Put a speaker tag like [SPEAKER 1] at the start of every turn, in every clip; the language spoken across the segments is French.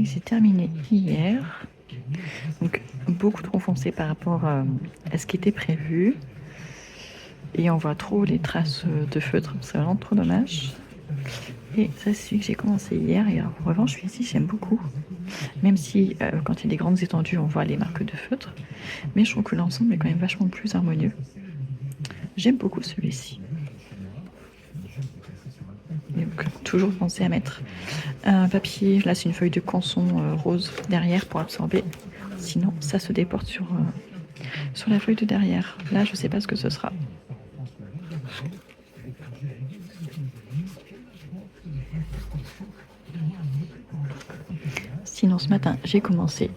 [SPEAKER 1] que j'ai terminé hier. Donc beaucoup trop foncé par rapport à ce qui était prévu. Et on voit trop les traces de feutre, c'est vraiment trop dommage. Et ça, c'est celui que j'ai commencé hier. Et en revanche, celui-ci, j'aime beaucoup. Même si, quand il y a des grandes étendues, on voit les marques de feutre. Mais je trouve que l'ensemble est quand même vachement plus harmonieux. J'aime beaucoup celui-ci. Donc, toujours penser à mettre un papier. Là, c'est une feuille de canson rose derrière pour absorber. Sinon, ça se déporte sur la feuille de derrière. Là, je sais pas ce que ce sera. Sinon, ce matin, j'ai commencé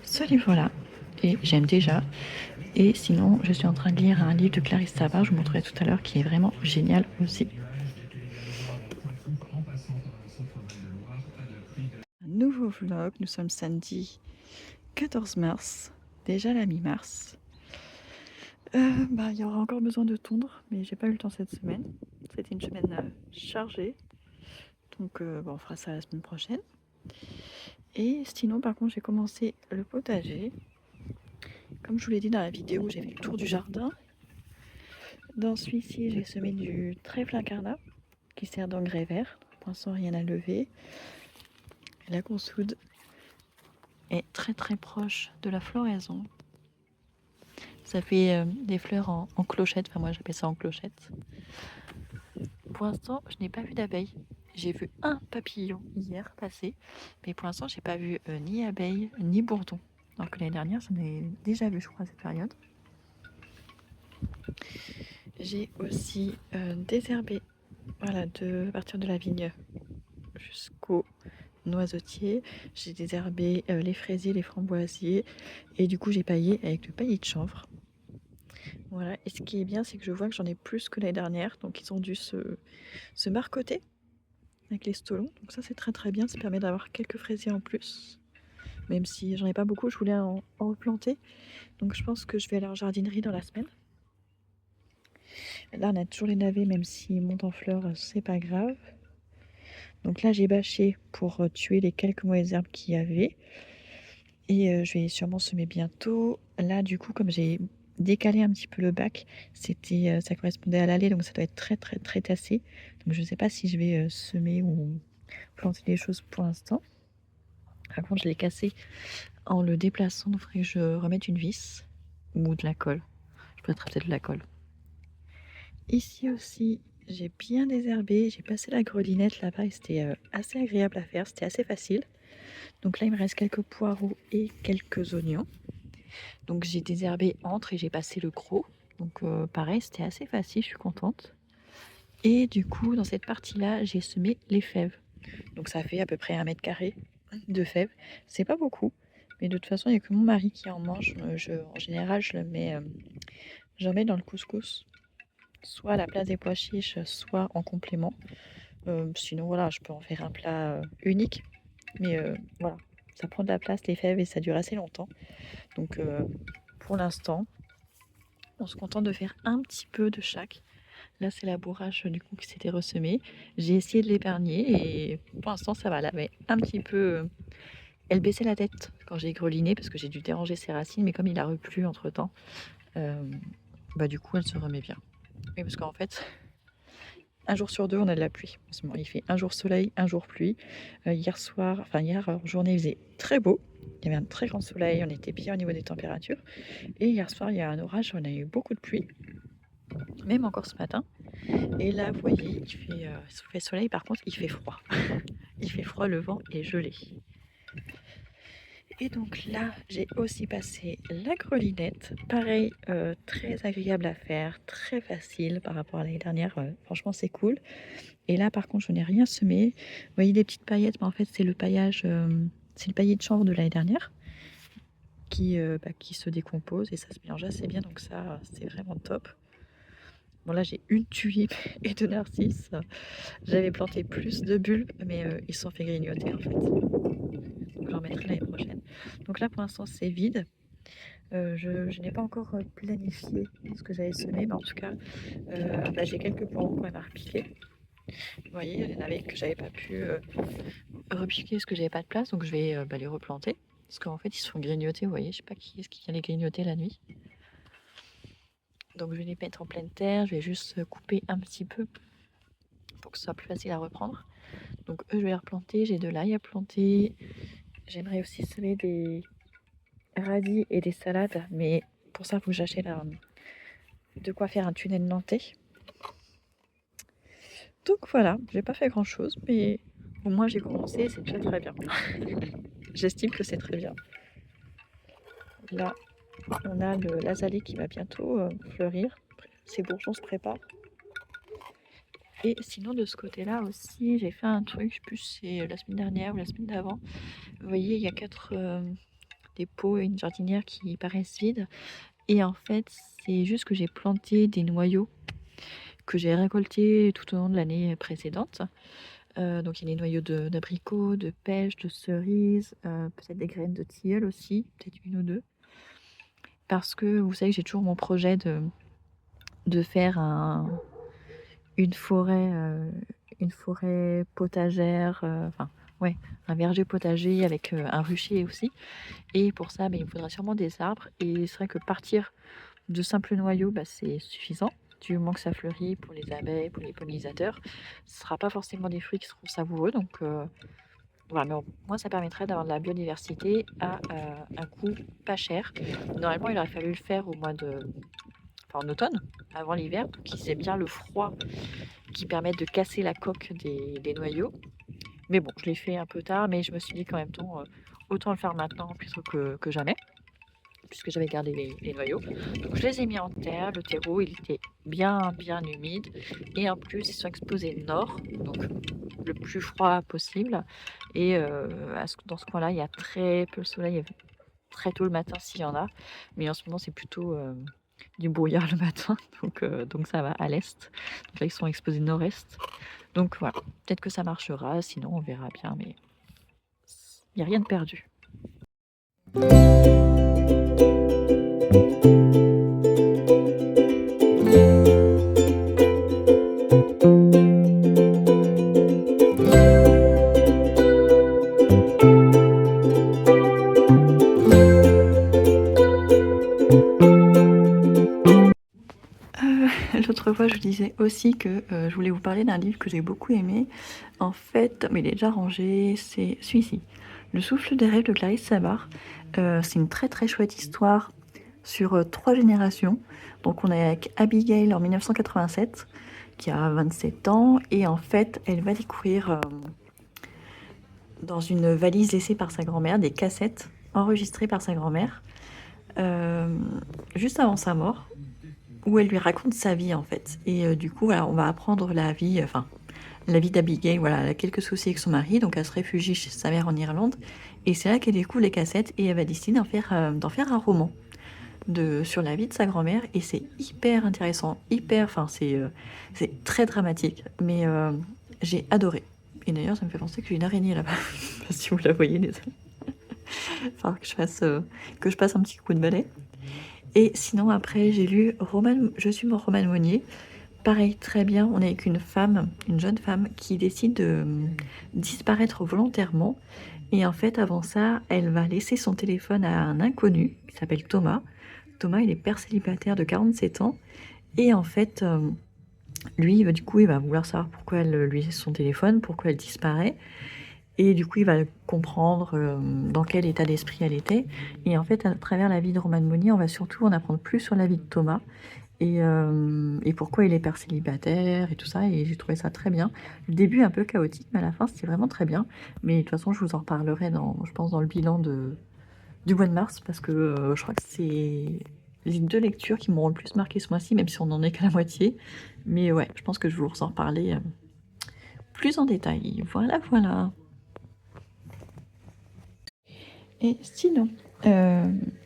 [SPEAKER 1] ce livre-là et j'aime déjà. Et sinon, je suis en train de lire un livre de Clarisse Savard, je vous montrerai tout à l'heure, qui est vraiment génial aussi. Un nouveau vlog, nous sommes samedi 14 mars, déjà la mi-mars. Il y aura encore besoin de tondre, mais j'ai pas eu le temps cette semaine. C'était une semaine chargée, donc on fera ça la semaine prochaine. Et sinon, par contre, j'ai commencé le potager. Comme je vous l'ai dit dans la vidéo, j'ai fait le tour du jardin. Dans celui-ci, j'ai semé du trèfle incarnat qui sert d'engrais vert. Pour l'instant, rien à lever. La consoude est très très proche de la floraison. Ça fait des fleurs en clochette, enfin moi j'appelle ça en clochette. Pour l'instant, je n'ai pas vu d'abeilles. J'ai vu un papillon hier passer, mais pour l'instant, j'ai pas vu ni abeilles ni bourdons. Alors que l'année dernière, j'en ai déjà vu, je crois, à cette période. J'ai aussi désherbé, voilà, à partir de la vigne jusqu'au noisetier. J'ai désherbé les fraisiers, les framboisiers, et du coup, j'ai paillé avec le paillis de chanvre. Voilà, et ce qui est bien, c'est que je vois que j'en ai plus que l'année dernière, donc ils ont dû se marcoter avec les stolons. Donc ça, c'est très très bien, ça permet d'avoir quelques fraisiers en plus. Même si j'en ai pas beaucoup, je voulais en replanter. Donc je pense que je vais aller en jardinerie dans la semaine. Là, on a toujours les navets, même s'ils montent en fleurs, c'est pas grave. Donc là, j'ai bâché pour tuer les quelques mauvaises herbes qu'il y avait. Et je vais sûrement semer bientôt. Là, du coup, comme j'ai décalé un petit peu le bac, ça correspondait à l'allée, donc ça doit être très très très tassé. Donc je ne sais pas si je vais semer ou planter des choses pour l'instant. Par contre, je l'ai cassé en le déplaçant, donc il faudrait que je remette une vis ou de la colle. Je mettrai peut-être de la colle. Ici aussi, j'ai bien désherbé. J'ai passé la grelinette là-bas et c'était assez agréable à faire. C'était assez facile. Donc là, il me reste quelques poireaux et quelques oignons. Donc j'ai désherbé entre et j'ai passé le gros. Donc pareil, c'était assez facile, je suis contente. Et du coup, dans cette partie-là, j'ai semé les fèves. Donc ça fait à peu près 1 m² de fèves. C'est pas beaucoup, mais de toute façon, il n'y a que mon mari qui en mange. En général, j'en mets dans le couscous, soit à la place des pois chiches, soit en complément. Sinon, voilà, je peux en faire un plat unique. Mais voilà, ça prend de la place, les fèves, et ça dure assez longtemps. Donc pour l'instant, on se contente de faire un petit peu de chaque. Là, c'est la bourrache du coup qui s'était ressemée. J'ai essayé de l'épargner et pour l'instant, ça va. Là, mais un petit peu. Elle baissait la tête quand j'ai greliné parce que j'ai dû déranger ses racines, mais comme il a replu entre temps, du coup, elle se remet bien. Oui, parce qu'en fait, un jour sur deux, on a de la pluie. Il fait un jour soleil, un jour pluie. Hier journée, il faisait très beau. Il y avait un très grand soleil, on était bien au niveau des températures. Et hier soir, il y a un orage, on a eu beaucoup de pluie, même encore ce matin. Et là, vous voyez, il fait soleil, par contre, il fait froid. Il fait froid, le vent est gelé. Et donc là, j'ai aussi passé la grelinette. Pareil, très agréable à faire, très facile par rapport à l'année dernière. Franchement, c'est cool. Et là, par contre, je n'ai rien semé. Vous voyez des petites paillettes, mais en fait, c'est le paillage, c'est le paillis de chanvre de l'année dernière qui se décompose et ça se mélange assez bien. Donc ça, c'est vraiment top. Bon, là, j'ai une tulipe et 2 narcisses. J'avais planté plus de bulbes, mais ils se sont fait grignoter en fait. Donc j'en mettrai l'année prochaine. Donc là, pour l'instant, c'est vide. Je n'ai pas encore planifié ce que j'avais semé, mais en tout cas, j'ai quelques poireaux quand même à repiquer. Vous voyez, il y en avait que j'avais pas pu repiquer parce que j'avais pas de place, donc je vais les replanter. Parce qu'en fait, ils se font grignoter, vous voyez, je sais pas qui est-ce qui vient les grignoter la nuit. Donc je vais les mettre en pleine terre, je vais juste couper un petit peu pour que ce soit plus facile à reprendre. Donc eux, je vais les replanter, j'ai de l'ail à planter. J'aimerais aussi semer des radis et des salades, mais pour ça, il faut que j'achète de quoi faire un tunnel nantais. Donc voilà, j'ai pas fait grand chose, mais au moins j'ai commencé, c'est déjà très bien. J'estime que c'est très bien. Là, on a l'azalée qui va bientôt fleurir. Ces bourgeons se préparent. Et sinon, de ce côté-là aussi, j'ai fait un truc, je sais plus si c'est la semaine dernière ou la semaine d'avant. Vous voyez, il y a 4 des pots et une jardinière qui paraissent vides. Et en fait, c'est juste que j'ai planté des noyaux que j'ai récoltés tout au long de l'année précédente. Donc il y a des noyaux d'abricots, de pêche, de cerises, peut-être des graines de tilleul aussi, peut-être une ou deux. Parce que vous savez que j'ai toujours mon projet de faire une forêt potagère, ouais, un verger potager avec un rucher aussi. Et pour ça, il me faudra sûrement des arbres. Et c'est vrai que partir de simples noyaux, c'est suffisant. Du moment que ça fleurit pour les abeilles, pour les pollinisateurs, ce ne sera pas forcément des fruits qui seront savoureux. Donc voilà, mais moi, ça permettrait d'avoir de la biodiversité à un coût pas cher. Normalement, il aurait fallu le faire en automne, avant l'hiver, pour qu'ils aient bien le froid qui permette de casser la coque des noyaux. Mais bon, je l'ai fait un peu tard, mais je me suis dit qu'en même temps, autant le faire maintenant plutôt que jamais, puisque j'avais gardé les noyaux. Donc je les ai mis en terre, le terreau il était bien humide, et en plus ils sont exposés nord, donc le plus froid possible. Et dans ce coin-là, il y a très peu le soleil, très tôt le matin s'il y en a, mais en ce moment c'est plutôt du brouillard le matin, donc ça va à l'est. Donc là ils sont exposés nord-est. Donc voilà, peut-être que ça marchera, sinon on verra bien, mais il n'y a rien de perdu. L'autre fois, je vous disais aussi que je voulais vous parler d'un livre que j'ai beaucoup aimé. En fait, mais il est déjà rangé, c'est celui-ci. Le souffle des rêves de Clarisse Sabar. C'est une très très chouette histoire sur 3 générations. Donc on est avec Abigail en 1987, qui a 27 ans. Et en fait, elle va découvrir dans une valise laissée par sa grand-mère des cassettes enregistrées par sa grand-mère juste avant sa mort, où elle lui raconte sa vie en fait. Et du coup, voilà, on va apprendre la vie d'Abigail. Voilà, elle a quelques soucis avec son mari, donc elle se réfugie chez sa mère en Irlande. Et c'est là qu'elle découvre les cassettes et elle va décider d'en faire un roman sur la vie de sa grand-mère. Et c'est hyper intéressant, c'est très dramatique, mais j'ai adoré. Et d'ailleurs, ça me fait penser que j'ai une araignée là-bas. Je sais pas si vous la voyez, désolé. Enfin, que je passe un petit coup de balai. Et sinon, après, j'ai lu Je suis mon Roman Monnier. Pareil, très bien. On est avec une jeune femme, qui décide de disparaître volontairement. Et en fait, avant ça, elle va laisser son téléphone à un inconnu qui s'appelle Thomas. Thomas, il est père célibataire de 47 ans. Et en fait, lui, du coup, il va vouloir savoir pourquoi elle lui laisse son téléphone, pourquoi elle disparaît. Et du coup, il va comprendre dans quel état d'esprit elle était. Et en fait, à travers la vie de Roman Monnier, on va surtout en apprendre plus sur la vie de Thomas et pourquoi il est père célibataire et tout ça. Et j'ai trouvé ça très bien. Le début un peu chaotique, mais à la fin, c'était vraiment très bien. Mais de toute façon, je vous en reparlerai je pense, dans le bilan du mois de mars, parce que je crois que c'est les 2 lectures qui m'auront le plus marqué ce mois-ci, même si on n'en est qu'à la moitié. Mais ouais, je pense que je vais vous en reparler plus en détail. Voilà. Et sinon,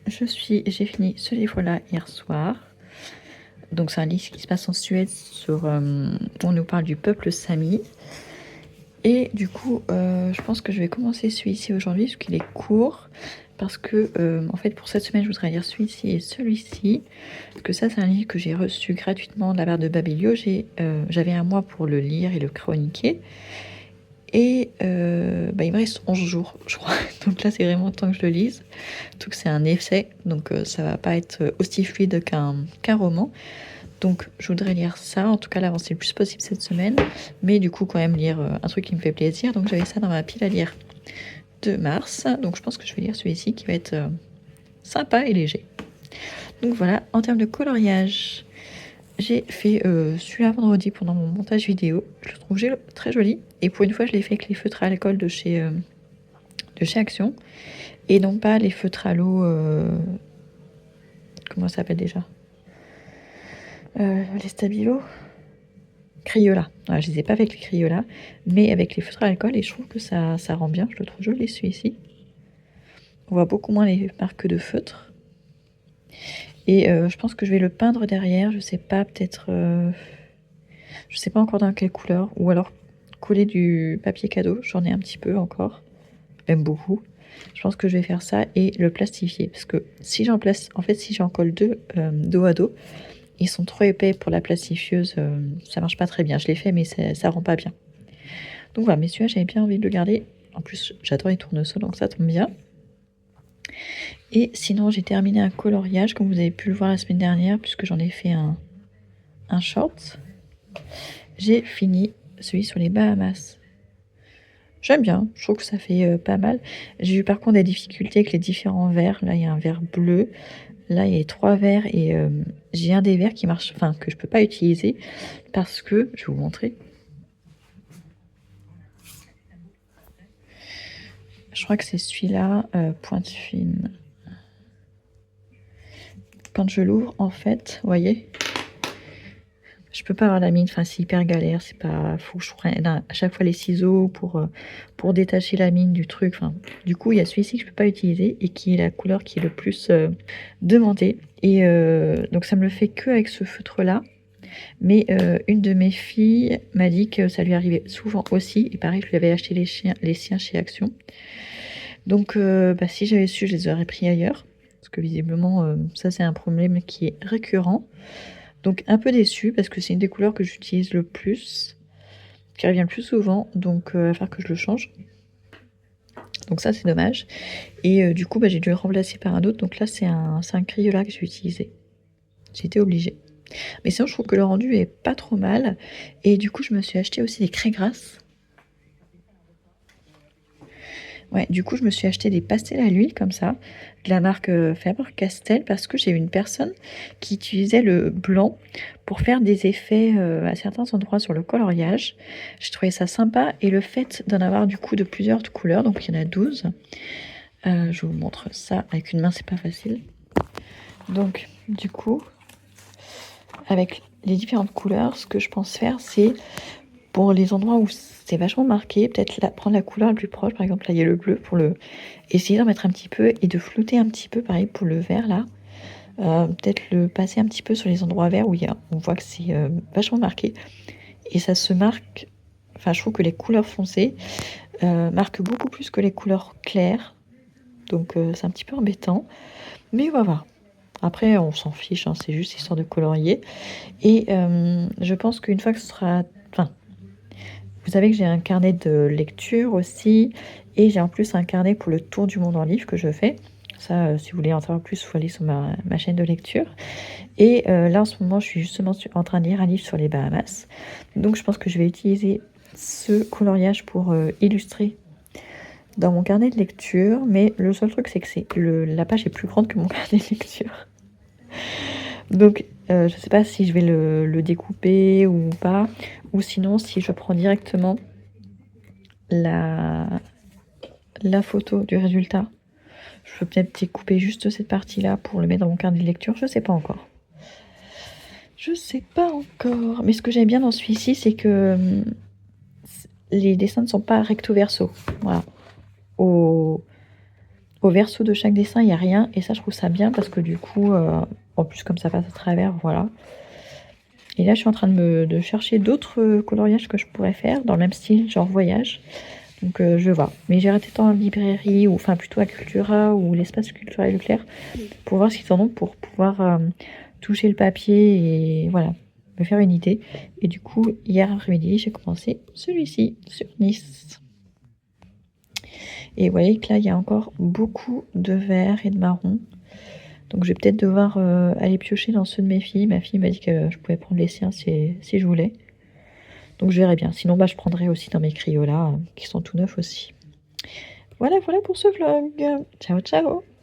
[SPEAKER 1] j'ai fini ce livre-là hier soir. Donc c'est un livre qui se passe en Suède on nous parle du peuple Sami. Et du coup, je pense que je vais commencer celui-ci aujourd'hui, parce qu'il est court. Parce que, en fait, pour cette semaine, je voudrais lire celui-ci et celui-ci. Parce que ça, c'est un livre que j'ai reçu gratuitement de la part de Babelio. J'avais un mois pour le lire et le chroniquer. Et il me reste 11 jours, je crois. Donc là, c'est vraiment le temps que je le lise. Tout que c'est un essai, donc ça va pas être aussi fluide qu'un roman. Donc je voudrais lire ça, en tout cas l'avancer le plus possible cette semaine. Mais du coup, quand même lire un truc qui me fait plaisir. Donc j'avais ça dans ma pile à lire de mars. Donc je pense que je vais lire celui-ci qui va être sympa et léger. Donc voilà, en termes de coloriage, j'ai fait celui-là vendredi pendant mon montage vidéo. Je le trouve très joli. Et pour une fois, je l'ai fait avec les feutres à alcool de chez Action. Et non pas les feutres à l'eau... comment ça s'appelle déjà les Stabilo Crayola. Voilà, je les ai pas avec les Crayola, mais avec les feutres à alcool. Et je trouve que ça rend bien. Je le trouve joli celui-ci. On voit beaucoup moins les marques de feutres. Et je pense que je vais le peindre derrière. Je sais pas, peut-être... je sais pas encore dans quelle couleur. Ou alors coller du papier cadeau. J'en ai un petit peu encore. Même beaucoup. Je pense que je vais faire ça et le plastifier. Parce que si j'en place... En fait, si j'en colle deux dos à dos, ils sont trop épais pour la plastifieuse. Ça marche pas très bien. Je l'ai fait, mais ça rend pas bien. Donc voilà, mais celui-là, j'avais bien envie de le garder. En plus, j'adore les tournesols, donc ça tombe bien. Et sinon, j'ai terminé un coloriage, comme vous avez pu le voir la semaine dernière, puisque j'en ai fait un short. J'ai fini celui sur les Bahamas. J'aime bien, je trouve que ça fait pas mal. J'ai eu par contre des difficultés avec les différents verres. Là, il y a un verre bleu. Là, il y a 3 verres et j'ai un des verres qui marche, enfin, que je peux pas utiliser parce que, je vais vous montrer. Je crois que c'est celui-là, pointe fine. Quand je l'ouvre, en fait, vous voyez, je peux pas avoir la mine, enfin c'est hyper galère, c'est pas, faut que je prenne à chaque fois les ciseaux pour détacher la mine du truc. Enfin, du coup, il y a celui-ci que je peux pas utiliser et qui est la couleur qui est le plus demandée. Et donc ça me le fait que avec ce feutre-là. Mais une de mes filles m'a dit que ça lui arrivait souvent aussi. Et pareil, je lui avais acheté les siens chez Action. Donc si j'avais su, je les aurais pris ailleurs. Parce que visiblement, ça c'est un problème qui est récurrent. Donc un peu déçue parce que c'est une des couleurs que j'utilise le plus, qui revient le plus souvent, donc il va falloir que je le change. Donc ça c'est dommage. Et du coup j'ai dû le remplacer par un autre, donc là c'est un Crayola que j'ai utilisé. J'ai été obligée. Mais sinon je trouve que le rendu est pas trop mal. Et du coup je me suis acheté aussi des craies grasses. Ouais, du coup, je me suis acheté des pastels à l'huile comme ça, de la marque Faber-Castell, parce que j'ai eu une personne qui utilisait le blanc pour faire des effets à certains endroits sur le coloriage. J'ai trouvé ça sympa et le fait d'en avoir du coup de plusieurs couleurs, donc il y en a 12. Je vous montre ça avec une main, c'est pas facile. Donc, du coup, avec les différentes couleurs, ce que je pense faire, c'est pour les endroits où c'est vachement marqué, peut-être prendre la couleur la plus proche, par exemple là il y a le bleu, pour essayer d'en mettre un petit peu et de flouter un petit peu, pareil pour le vert là, peut-être le passer un petit peu sur les endroits verts où on voit que c'est vachement marqué et ça se marque, enfin je trouve que les couleurs foncées marquent beaucoup plus que les couleurs claires, donc c'est un petit peu embêtant, mais on va voir. Après on s'en fiche, hein, c'est juste histoire de colorier et je pense qu'une fois que ce sera... Vous savez que j'ai un carnet de lecture aussi, et j'ai en plus un carnet pour le tour du monde en livre que je fais. Ça, si vous voulez en savoir plus, il faut aller sur ma chaîne de lecture. Et là, en ce moment, je suis justement en train de lire un livre sur les Bahamas. Donc, je pense que je vais utiliser ce coloriage pour illustrer dans mon carnet de lecture. Mais le seul truc, c'est que la page est plus grande que mon carnet de lecture. Donc, je ne sais pas si je vais le découper ou pas, ou sinon si je prends directement la photo du résultat. Je peux peut-être découper juste cette partie-là pour le mettre dans mon carnet de lecture, je ne sais pas encore. Je ne sais pas encore. Mais ce que j'aime bien dans celui-ci, c'est que les dessins ne sont pas recto-verso. Voilà. Au verso de chaque dessin, il n'y a rien. Et ça, je trouve ça bien parce que du coup, en plus, comme ça passe à travers, voilà. Et là, je suis en train de chercher d'autres coloriages que je pourrais faire dans le même style, genre voyage. Donc, je vais voir. Mais j'ai arrêté en librairie, ou enfin plutôt à Cultura ou l'espace culturel Leclerc, pour voir ce qu'ils en ont pour pouvoir toucher le papier et voilà. me faire une idée. Et du coup, hier après-midi, j'ai commencé celui-ci sur Nice. Et vous voyez que là, il y a encore beaucoup de vert et de marron. Donc je vais peut-être devoir aller piocher dans ceux de mes filles. Ma fille m'a dit que je pouvais prendre les siens si je voulais. Donc je verrai bien. Sinon, je prendrai aussi dans mes Crayolas qui sont tout neufs aussi. Voilà pour ce vlog. Ciao, ciao!